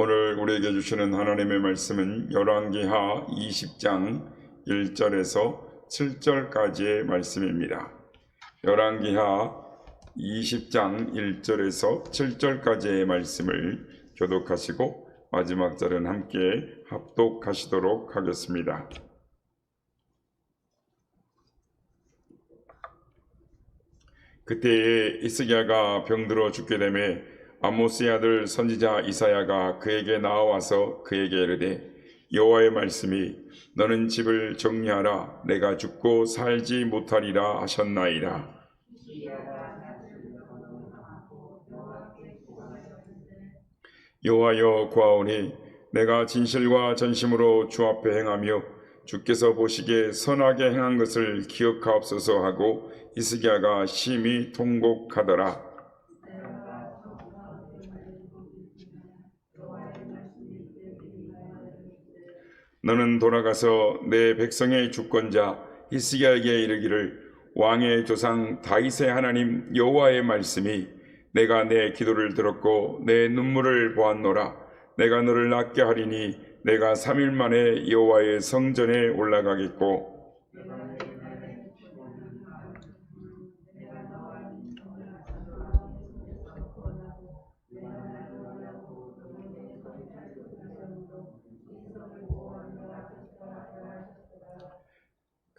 오늘 우리에게 주시는 하나님의 말씀은 열왕기하 20장 1절에서 7절까지의 말씀입니다. 열왕기하 20장 1절에서 7절까지의 말씀을 교독하시고 마지막 절은 함께 합독하시도록 하겠습니다. 그때에 히스기야가 병들어 죽게 되매 아모스의 아들 선지자 이사야가 그에게 나와서 그에게 이르되 여호와의 말씀이 너는 집을 정리하라 내가 죽고 살지 못하리라 하셨나이다. 여호와여 구하오니 내가 진실과 전심으로 주 앞에 행하며 주께서 보시기에 선하게 행한 것을 기억하옵소서 하고 히스기야가 심히 통곡하더라. 너는 돌아가서 내 백성의 주권자 히스기야에게 이르기를 왕의 조상 다윗의 하나님 여호와의 말씀이 내가 내 기도를 들었고 내 눈물을 보았노라. 내가 너를 낫게 하리니 내가 3일 만에 여호와의 성전에 올라가겠고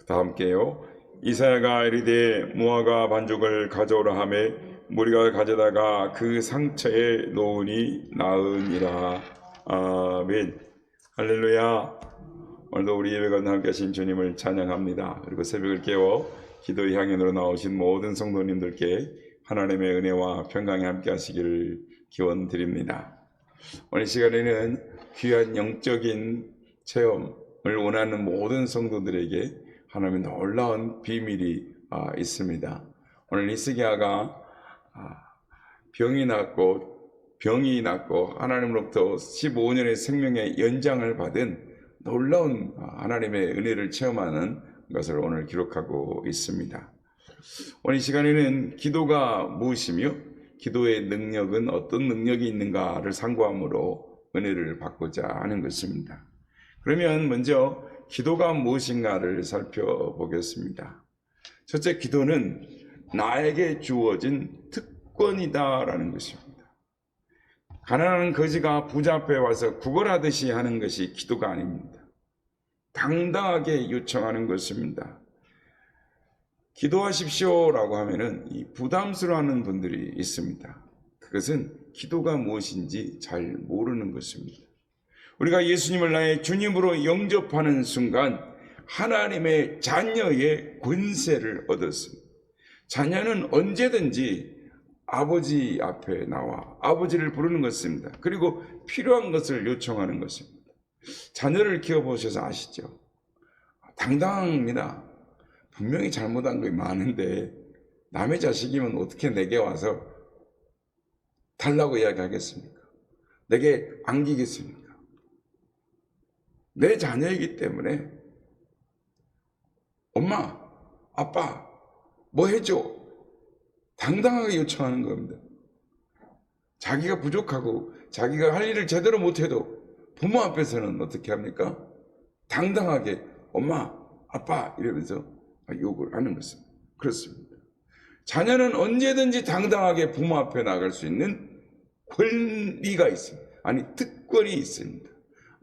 다 함께요. 이사야가 이르되 무화과 반죽을 가져오라 하매 무리가 가져다가 그 상처에 놓으니 나으니라. 아멘. 할렐루야. 오늘도 우리 예배 가운데 함께 하신 주님을 찬양합니다. 그리고 새벽을 깨워 기도의 향연으로 나오신 모든 성도님들께 하나님의 은혜와 평강이 함께 하시기를 기원드립니다. 오늘 시간에는 귀한 영적인 체험을 원하는 모든 성도들에게 하나님의 놀라운 비밀이 있습니다. 오늘 히스기야가 병이 났고 하나님으로부터 15년의 생명의 연장을 받은 놀라운 하나님의 은혜를 체험하는 것을 오늘 기록하고 있습니다. 오늘 이 시간에는 기도가 무엇이며 기도의 능력은 어떤 능력이 있는가를 상고함으로 은혜를 받고자 하는 것입니다. 그러면 먼저 기도가 무엇인가를 살펴보겠습니다. 첫째, 기도는 나에게 주어진 특권이다라는 것입니다. 가난한 거지가 부자 앞에 와서 구걸하듯이 하는 것이 기도가 아닙니다. 당당하게 요청하는 것입니다. 기도하십시오라고 하면은 부담스러워하는 분들이 있습니다. 그것은 기도가 무엇인지 잘 모르는 것입니다. 우리가 예수님을 나의 주님으로 영접하는 순간 하나님의 자녀의 권세를 얻었습니다. 자녀는 언제든지 아버지 앞에 나와 아버지를 부르는 것입니다. 그리고 필요한 것을 요청하는 것입니다. 자녀를 키워보셔서 아시죠? 당당합니다. 분명히 잘못한 것이 많은데 남의 자식이면 어떻게 내게 와서 달라고 이야기하겠습니까? 내게 안기겠습니까? 내 자녀이기 때문에 엄마, 아빠 뭐 해줘? 당당하게 요청하는 겁니다. 자기가 부족하고 자기가 할 일을 제대로 못해도 부모 앞에서는 어떻게 합니까? 당당하게 엄마, 아빠 이러면서 욕을 하는 것입니다. 그렇습니다. 자녀는 언제든지 당당하게 부모 앞에 나갈 수 있는 권리가 있습니다. 아니 특권이 있습니다.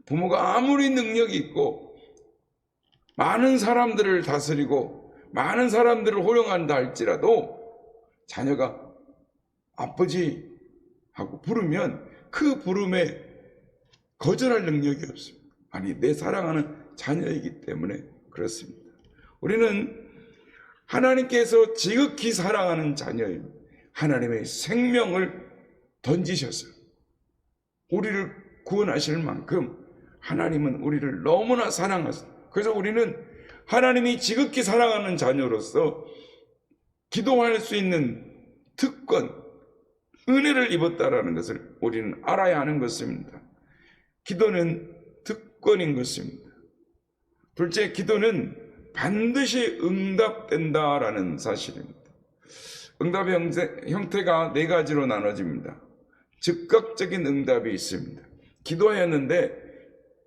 부모가 아무리 능력이 있고 많은 사람들을 다스리고 많은 사람들을 호령한다 할지라도 자녀가 아버지 하고 부르면 그 부름에 거절할 능력이 없습니다. 아니 내 사랑하는 자녀이기 때문에 그렇습니다. 우리는 하나님께서 지극히 사랑하는 자녀입니다. 하나님의 생명을 던지셔서 우리를 구원하실 만큼 하나님은 우리를 너무나 사랑하십니다. 그래서 우리는 하나님이 지극히 사랑하는 자녀로서 기도할 수 있는 특권, 은혜를 입었다라는 것을 우리는 알아야 하는 것입니다. 기도는 특권인 것입니다. 둘째, 기도는 반드시 응답된다라는 사실입니다. 응답의 형태가 네 가지로 나눠집니다. 즉각적인 응답이 있습니다. 기도하였는데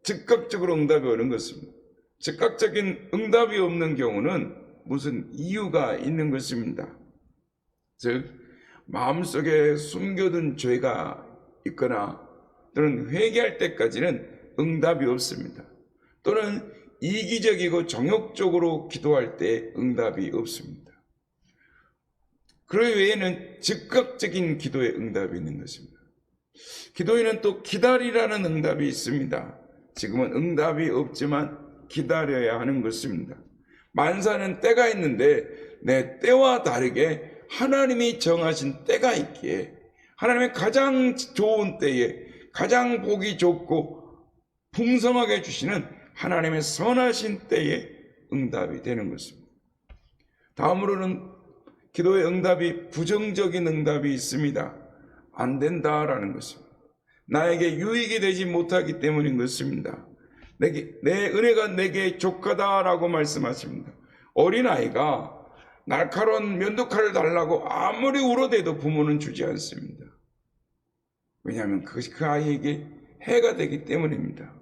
즉각적으로 응답이 오는 것입니다. 즉각적인 응답이 없는 경우는 무슨 이유가 있는 것입니다. 즉 마음속에 숨겨둔 죄가 있거나 또는 회개할 때까지는 응답이 없습니다. 또는 이기적이고 정욕적으로 기도할 때 응답이 없습니다. 그 외에는 즉각적인 기도의 응답이 있는 것입니다. 기도에는 또 기다리라는 응답이 있습니다. 지금은 응답이 없지만 기다려야 하는 것입니다. 만사는 때가 있는데 내 때와 다르게 하나님이 정하신 때가 있기에 하나님의 가장 좋은 때에 가장 보기 좋고 풍성하게 주시는 하나님의 선하신 때에 응답이 되는 것입니다. 다음으로는 기도의 응답이 부정적인 응답이 있습니다. 안 된다라는 것입니다. 나에게 유익이 되지 못하기 때문인 것입니다. 내 은혜가 내게 족하다라고 말씀하십니다. 어린아이가 날카로운 면도칼을 달라고 아무리 울어대도 부모는 주지 않습니다. 왜냐하면 그것이 그 아이에게 해가 되기 때문입니다.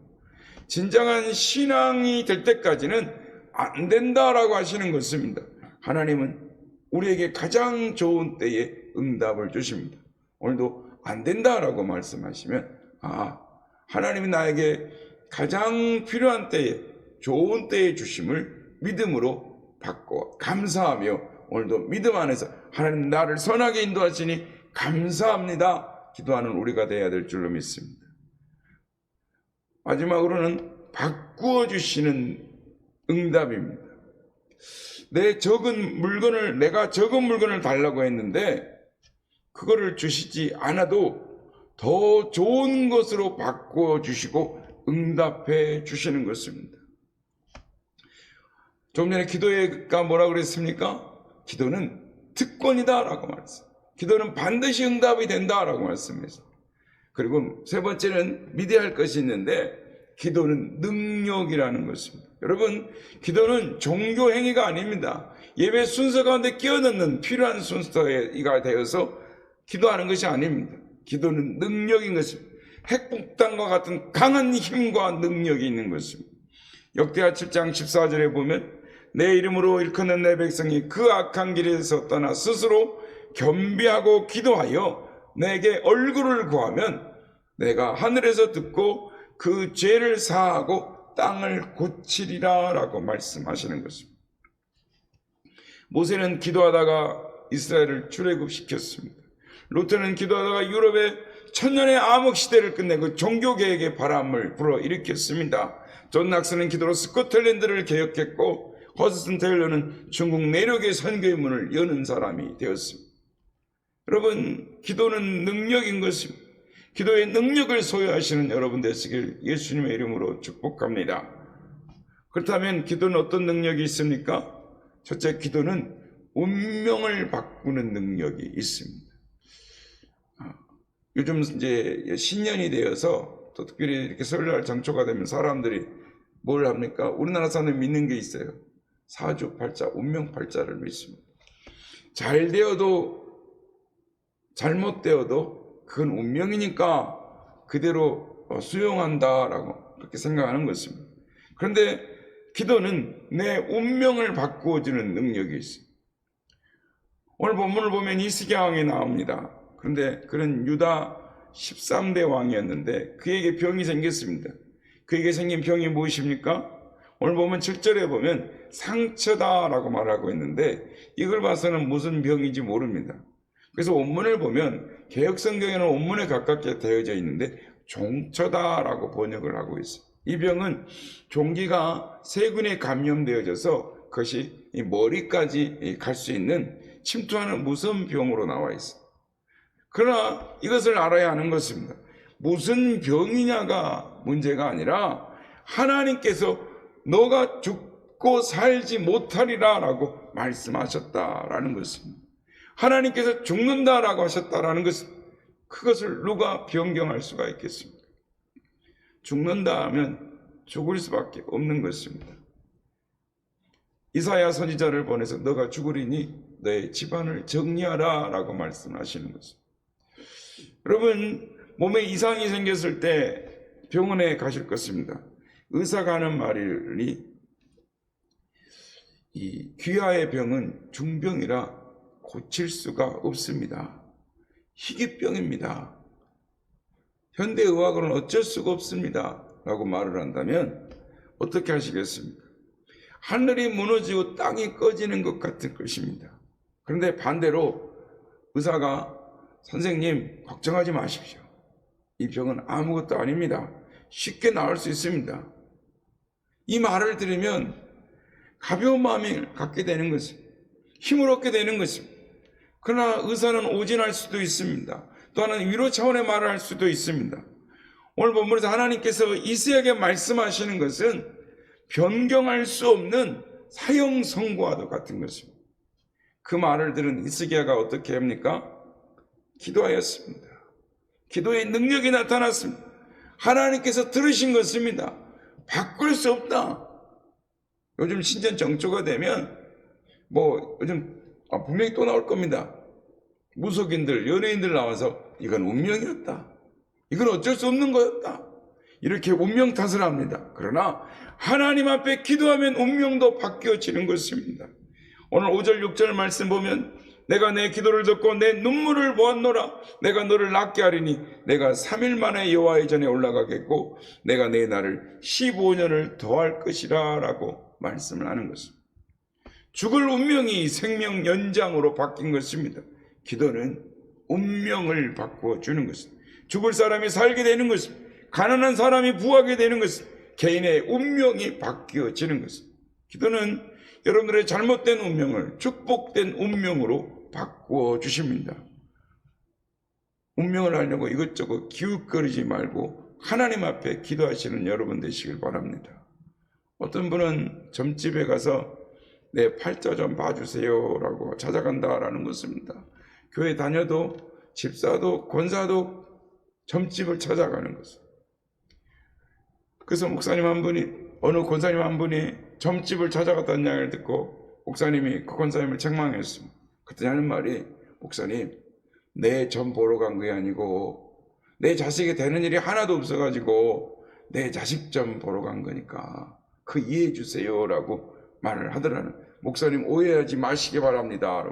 진정한 신앙이 될 때까지는 안 된다라고 하시는 것입니다. 하나님은 우리에게 가장 좋은 때에 응답을 주십니다. 오늘도 안 된다라고 말씀하시면 하나님이 나에게 가장 필요한 때에 좋은 때에 주심을 믿음으로 받고 감사하며 오늘도 믿음 안에서 하나님 나를 선하게 인도하시니 감사합니다 기도하는 우리가 되어야 될 줄로 믿습니다. 마지막으로는 바꾸어 주시는 응답입니다. 내가 적은 물건을 달라고 했는데 그거를 주시지 않아도 더 좋은 것으로 바꾸어 주시고 응답해 주시는 것입니다. 좀 전에 기도회가 뭐라고 그랬습니까? 기도는 특권이다라고 말했어요. 기도는 반드시 응답이 된다라고 말씀했어요. 그리고 세 번째는 믿어야 할 것이 있는데 기도는 능력이라는 것입니다. 여러분, 기도는 종교 행위가 아닙니다. 예배 순서 가운데 끼워넣는 필요한 순서가 되어서 기도하는 것이 아닙니다. 기도는 능력인 것입니다. 핵폭탄과 같은 강한 힘과 능력이 있는 것입니다. 역대하 7장 14절에 보면 내 이름으로 일컫는 내 백성이 그 악한 길에서 떠나 스스로 겸비하고 기도하여 내게 얼굴을 구하면 내가 하늘에서 듣고 그 죄를 사하고 땅을 고치리라 라고 말씀하시는 것입니다. 모세는 기도하다가 이스라엘을 출애굽시켰습니다. 루터는 기도하다가 유럽의 천년의 암흑 시대를 끝내고 종교개혁의 바람을 불어일으켰습니다. 존 낙스는 기도로 스코틀랜드를 개혁했고 허드슨 테일러는 중국 내륙의 선교의 문을 여는 사람이 되었습니다. 여러분, 기도는 능력인 것입니다. 기도의 능력을 소유하시는 여러분 되시길 예수님의 이름으로 축복합니다. 그렇다면 기도는 어떤 능력이 있습니까? 첫째, 기도는 운명을 바꾸는 능력이 있습니다. 요즘 이제 신년이 되어서 또 특별히 이렇게 설날 장초가 되면 사람들이 뭘 합니까? 우리나라 사람들 믿는 게 있어요. 사주팔자, 운명팔자를 믿습니다. 잘 되어도 잘못되어도 그건 운명이니까 그대로 수용한다라고 그렇게 생각하는 것입니다. 그런데 기도는 내 운명을 바꾸어주는 능력이 있습니다. 오늘 본문을 보면 히스기야 왕이 나옵니다. 그런데 그는 유다 13대 왕이었는데 그에게 병이 생겼습니다. 그에게 생긴 병이 무엇입니까? 오늘 보면 7절에 보면 상처다라고 말하고 있는데 이걸 봐서는 무슨 병인지 모릅니다. 그래서 원문을 보면 개역성경에는 원문에 가깝게 되어져 있는데 종처다라고 번역을 하고 있어요. 이 병은 종기가 세균에 감염되어져서 그것이 머리까지 갈 수 있는 침투하는 무슨 병으로 나와 있어요. 그러나 이것을 알아야 하는 것입니다. 무슨 병이냐가 문제가 아니라 하나님께서 너가 죽고 살지 못하리라 라고 말씀하셨다라는 것입니다. 하나님께서 죽는다라고 하셨다라는 것은 그것을 누가 변경할 수가 있겠습니까? 죽는다 하면 죽을 수밖에 없는 것입니다. 이사야 선지자를 보내서 너가 죽으리니 너의 집안을 정리하라 라고 말씀하시는 것입니다. 여러분, 몸에 이상이 생겼을 때 병원에 가실 것입니다. 의사가 하는 말이 이 귀하의 병은 중병이라 고칠 수가 없습니다. 희귀병입니다. 현대의학으로는 어쩔 수가 없습니다. 라고 말을 한다면 어떻게 하시겠습니까? 하늘이 무너지고 땅이 꺼지는 것 같은 것입니다. 그런데 반대로 의사가 선생님 걱정하지 마십시오. 이 병은 아무것도 아닙니다. 쉽게 나을 수 있습니다. 이 말을 들으면 가벼운 마음을 갖게 되는 것입니다. 힘을 얻게 되는 것입니다. 그러나 의사는 오진할 수도 있습니다. 또 하나는 위로 차원의 말을 할 수도 있습니다. 오늘 본문에서 하나님께서 이스야에게 말씀하시는 것은 변경할 수 없는 사형 선고와도 같은 것입니다. 그 말을 들은 히스기야가 어떻게 합니까? 기도하였습니다. 기도의 능력이 나타났습니다. 하나님께서 들으신 것입니다. 바꿀 수 없다. 요즘 신전 정초가 되면 요즘 분명히 또 나올 겁니다. 무속인들, 연예인들 나와서 이건 운명이었다. 이건 어쩔 수 없는 거였다. 이렇게 운명 탓을 합니다. 그러나 하나님 앞에 기도하면 운명도 바뀌어지는 것입니다. 오늘 5절 6절 말씀 보면 내가 내 기도를 듣고 내 눈물을 보았노라. 내가 너를 낫게 하리니 내가 3일 만에 여호와의 전에 올라가겠고 내가 내 날을 15년을 더할 것이라 라고 말씀을 하는 것입니다. 죽을 운명이 생명 연장으로 바뀐 것입니다. 기도는 운명을 바꾸어 주는 것입니다. 죽을 사람이 살게 되는 것입니다. 가난한 사람이 부하게 되는 것입니다. 개인의 운명이 바뀌어지는 것입니다. 기도는 여러분들의 잘못된 운명을 축복된 운명으로 바꾸어 주십니다. 운명을 알려고 이것저것 기웃거리지 말고 하나님 앞에 기도하시는 여러분 되시길 바랍니다. 어떤 분은 점집에 가서 내 팔자 좀 봐주세요 라고 찾아간다라는 것입니다. 교회 다녀도 집사도 권사도 점집을 찾아가는 것입니다. 그래서 목사님 한 분이 어느 권사님 한 분이 점집을 찾아갔다는 이야기를 듣고 목사님이 그 권사님을 책망했습니다. 그때 하는 말이 목사님 내 점 보러 간 게 아니고 내 자식이 되는 일이 하나도 없어가지고 내 자식 점 보러 간 거니까 그 이해해 주세요 라고 말을 하더라는 목사님 오해하지 마시기 바랍니다.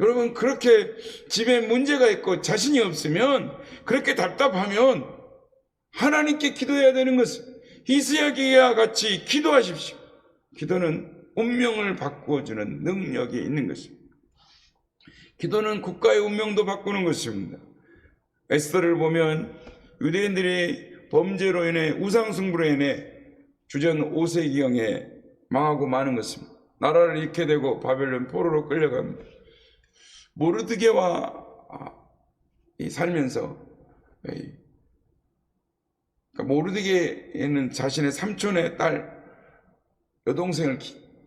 여러분 그렇게 집에 문제가 있고 자신이 없으면 그렇게 답답하면 하나님께 기도해야 되는 것은 히스기야와 같이 기도하십시오. 기도는 운명을 바꾸어주는 능력이 있는 것입니다. 기도는 국가의 운명도 바꾸는 것입니다. 에스더를 보면 유대인들이 범죄로 인해 우상숭배로 인해 주전 5세기경에 망하고 마는 것입니다. 나라를 잃게 되고 바벨론 포로로 끌려갑니다. 모르드게와 살면서 모르드게는 자신의 삼촌의 딸 여동생을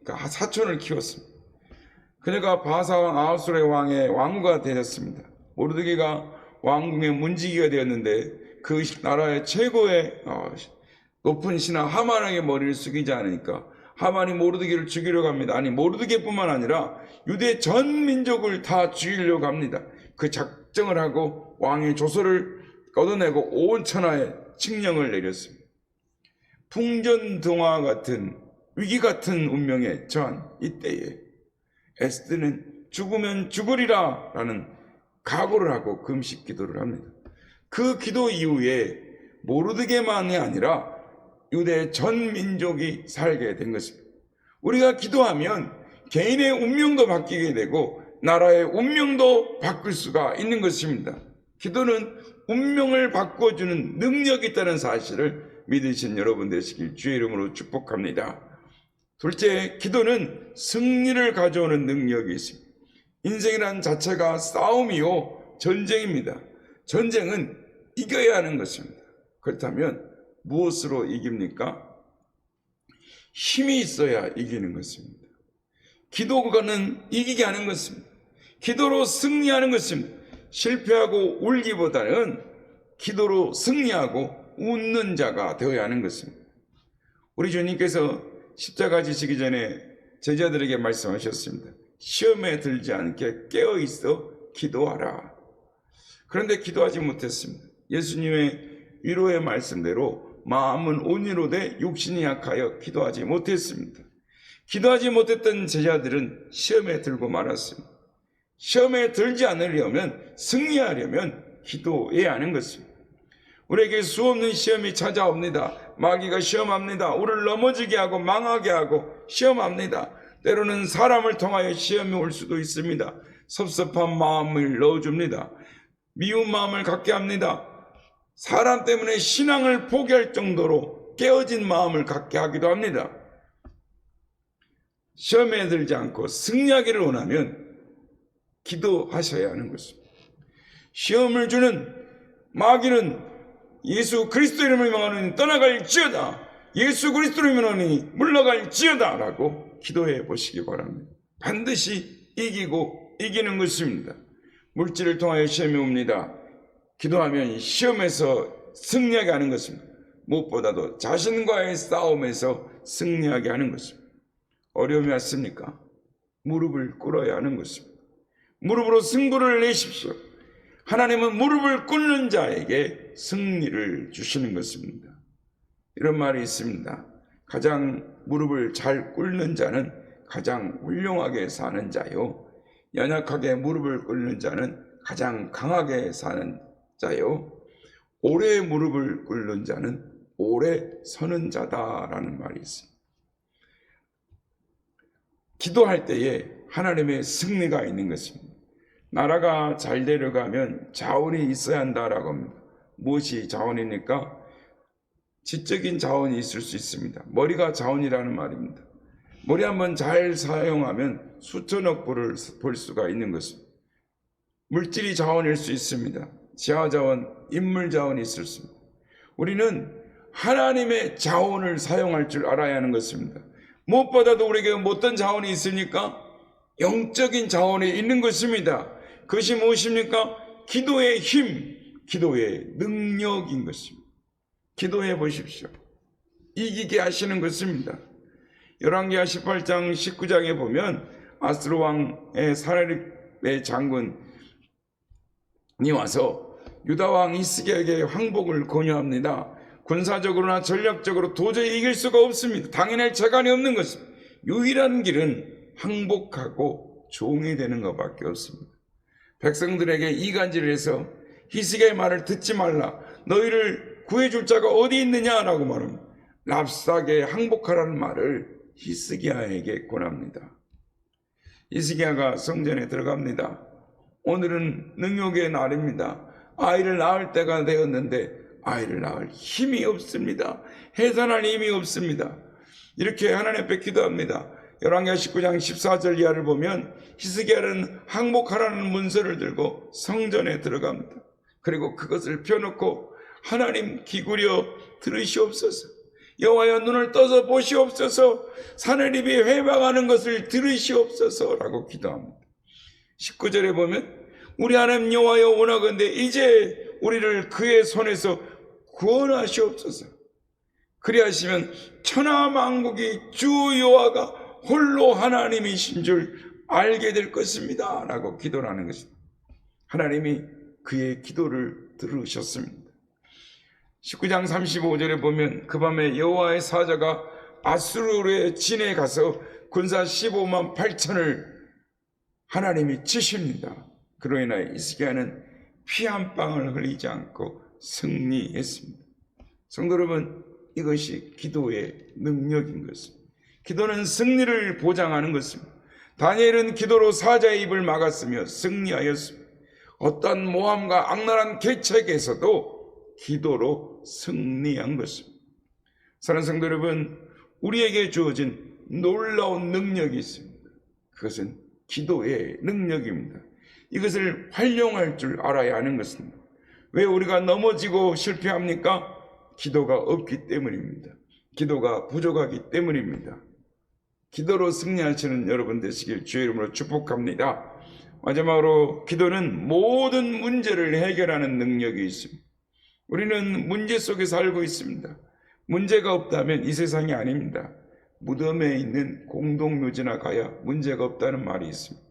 그러니까 사촌을 키웠습니다. 그녀가 바사왕 아하수르의 왕의 왕후가 되었습니다. 모르드게가 왕궁의 문지기가 되었는데 그 나라의 최고의 높은 신하 하만에게 머리를 숙이지 않으니까 하만이 모르드게를 죽이려고 합니다. 아니 모르드게뿐만 아니라 유대 전 민족을 다 죽이려고 합니다. 그 작정을 하고 왕의 조서를 걷어내고 온 천하에 칙령을 내렸습니다. 풍전등화 같은 위기 같은 운명에 처한 이때에 에스더는 죽으면 죽으리라 라는 각오를 하고 금식 기도를 합니다. 그 기도 이후에 모르드게만이 아니라 유대 전 민족이 살게 된 것입니다. 우리가 기도하면 개인의 운명도 바뀌게 되고 나라의 운명도 바꿀 수가 있는 것입니다. 기도는 운명을 바꿔주는 능력이 있다는 사실을 믿으신 여러분 되시길 주의 이름으로 축복합니다. 둘째, 기도는 승리를 가져오는 능력이 있습니다. 인생이란 자체가 싸움이요 전쟁입니다. 전쟁은 이겨야 하는 것입니다. 그렇다면 무엇으로 이깁니까? 힘이 있어야 이기는 것입니다. 기도가는 이기게 하는 것입니다. 기도로 승리하는 것입니다. 실패하고 울기보다는 기도로 승리하고 웃는 자가 되어야 하는 것입니다. 우리 주님께서 십자가 지시기 전에 제자들에게 말씀하셨습니다. 시험에 들지 않게 깨어있어 기도하라. 그런데 기도하지 못했습니다. 예수님의 위로의 말씀대로 마음은 온유로 돼 육신이 약하여 기도하지 못했습니다. 기도하지 못했던 제자들은 시험에 들고 말았습니다. 시험에 들지 않으려면, 승리하려면 기도해야 하는 것입니다. 우리에게 수없는 시험이 찾아옵니다. 마귀가 시험합니다. 우리를 넘어지게 하고 망하게 하고 시험합니다. 때로는 사람을 통하여 시험이 올 수도 있습니다. 섭섭한 마음을 넣어줍니다. 미운 마음을 갖게 합니다. 사람 때문에 신앙을 포기할 정도로 깨어진 마음을 갖게 하기도 합니다. 시험에 들지 않고 승리하기를 원하면 기도하셔야 하는 것입니다. 시험을 주는 마귀는 예수 그리스도 이름을 명하노니 떠나갈지어다, 예수 그리스도 이름을 명하노니 물러갈지어다 라고 기도해 보시기 바랍니다. 반드시 이기는 것입니다. 물질을 통하여 시험이 옵니다. 기도하면 시험에서 승리하게 하는 것입니다. 무엇보다도 자신과의 싸움에서 승리하게 하는 것입니다. 어려움이 왔습니까? 무릎을 꿇어야 하는 것입니다. 무릎으로 승부를 내십시오. 하나님은 무릎을 꿇는 자에게 승리를 주시는 것입니다. 이런 말이 있습니다. 가장 무릎을 잘 꿇는 자는 가장 훌륭하게 사는 자요, 연약하게 무릎을 꿇는 자는 가장 강하게 사는 자요, 오래 무릎을 꿇는 자는 오래 서는 자다라는 말이 있습니다. 기도할 때에 하나님의 승리가 있는 것입니다. 나라가 잘 되려가면 자원이 있어야 한다라고 합니다. 무엇이 자원입니까? 지적인 자원이 있을 수 있습니다. 머리가 자원이라는 말입니다. 머리 한번 잘 사용하면 수천억 불을 벌 수가 있는 것입니다. 물질이 자원일 수 있습니다. 지하자원, 인물자원이 있을 수 있습니다. 우리는 하나님의 자원을 사용할 줄 알아야 하는 것입니다. 무엇보다도 우리에게 어떤 자원이 있습니까? 영적인 자원이 있는 것입니다. 그것이 무엇입니까? 기도의 힘, 기도의 능력인 것입니다. 기도해 보십시오. 이기게 하시는 것입니다. 열왕기하 18장 19장에 보면 아스로 왕의 사내립의 장군이 와서 유다 왕 히스기야에게 항복을 권유합니다. 군사적으로나 전략적으로 도저히 이길 수가 없습니다. 당연할 재간이 없는 것입니다. 유일한 길은 항복하고 종이 되는 것밖에 없습니다. 백성들에게 이간질을 해서 히스기야의 말을 듣지 말라, 너희를 구해줄 자가 어디 있느냐라고 말합니다. 랍사게 항복하라는 말을 히스기야에게 권합니다. 히스기야가 성전에 들어갑니다. 오늘은 능욕의 날입니다. 아이를 낳을 때가 되었는데 아이를 낳을 힘이 없습니다. 해산할 힘이 없습니다. 이렇게 하나님 앞에 기도합니다. 열왕기하 19장 14절 이하를 보면 히스기야는 항복하라는 문서를 들고 성전에 들어갑니다. 그리고 그것을 펴놓고 하나님 기구려 들으시옵소서, 여호와여 눈을 떠서 보시옵소서, 사내립이 회방하는 것을 들으시옵소서라고 기도합니다. 19절에 보면 우리 하나님 여호와여 원하건대 이제 우리를 그의 손에서 구원하시옵소서, 그리하시면 천하만국이 주 여호와가 홀로 하나님이신 줄 알게 될 것입니다 라고 기도를 하는 것입니다. 하나님이 그의 기도를 들으셨습니다. 19장 35절에 보면 그 밤에 여호와의 사자가 아수르의 진에 가서 군사 15만 8천을 하나님이 치십니다. 그로 인하여 히스기야는 피 한 방울 흘리지 않고 승리했습니다. 성도 여러분, 이것이 기도의 능력인 것입니다. 기도는 승리를 보장하는 것입니다. 다니엘은 기도로 사자의 입을 막았으며 승리하였습니다. 어떤 모함과 악랄한 계책에서도 기도로 승리한 것입니다. 사랑하는 성도 여러분, 우리에게 주어진 놀라운 능력이 있습니다. 그것은 기도의 능력입니다. 이것을 활용할 줄 알아야 하는 것입니다. 왜 우리가 넘어지고 실패합니까? 기도가 없기 때문입니다. 기도가 부족하기 때문입니다. 기도로 승리하시는 여러분 되시길 주의 이름으로 축복합니다. 마지막으로 기도는 모든 문제를 해결하는 능력이 있습니다. 우리는 문제 속에 살고 있습니다. 문제가 없다면 이 세상이 아닙니다. 무덤에 있는 공동묘지나 가야 문제가 없다는 말이 있습니다.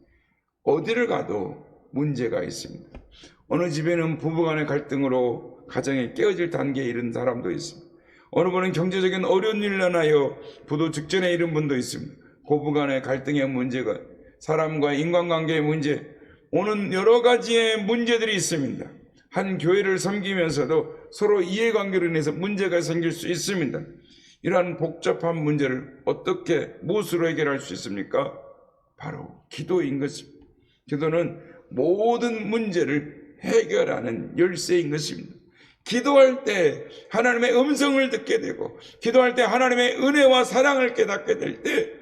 어디를 가도 문제가 있습니다. 어느 집에는 부부간의 갈등으로 가정이 깨어질 단계에 이른 사람도 있습니다. 어느 분은 경제적인 어려운 일로 인하여 부도 직전에 이른 분도 있습니다. 고부간의 갈등의 문제가, 사람과의 인간관계의 문제, 오는 여러 가지의 문제들이 있습니다. 한 교회를 섬기면서도 서로 이해관계로 인해서 문제가 생길 수 있습니다. 이러한 복잡한 문제를 어떻게, 무엇으로 해결할 수 있습니까? 바로 기도인 것입니다. 기도는 모든 문제를 해결하는 열쇠인 것입니다. 기도할 때 하나님의 음성을 듣게 되고, 기도할 때 하나님의 은혜와 사랑을 깨닫게 될 때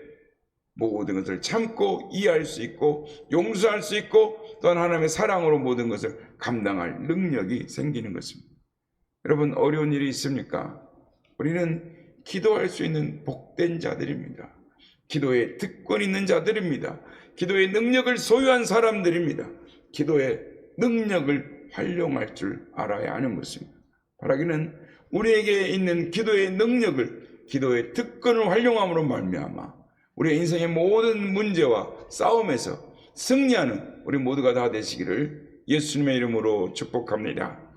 모든 것을 참고 이해할 수 있고 용서할 수 있고, 또한 하나님의 사랑으로 모든 것을 감당할 능력이 생기는 것입니다. 여러분, 어려운 일이 있습니까? 우리는 기도할 수 있는 복된 자들입니다. 기도에 특권 있는 자들입니다. 기도의 능력을 소유한 사람들입니다. 기도의 능력을 활용할 줄 알아야 하는 것입니다. 바라기는 우리에게 있는 기도의 능력을, 기도의 특권을 활용함으로 말미암아 우리의 인생의 모든 문제와 싸움에서 승리하는 우리 모두가 다 되시기를 예수님의 이름으로 축복합니다.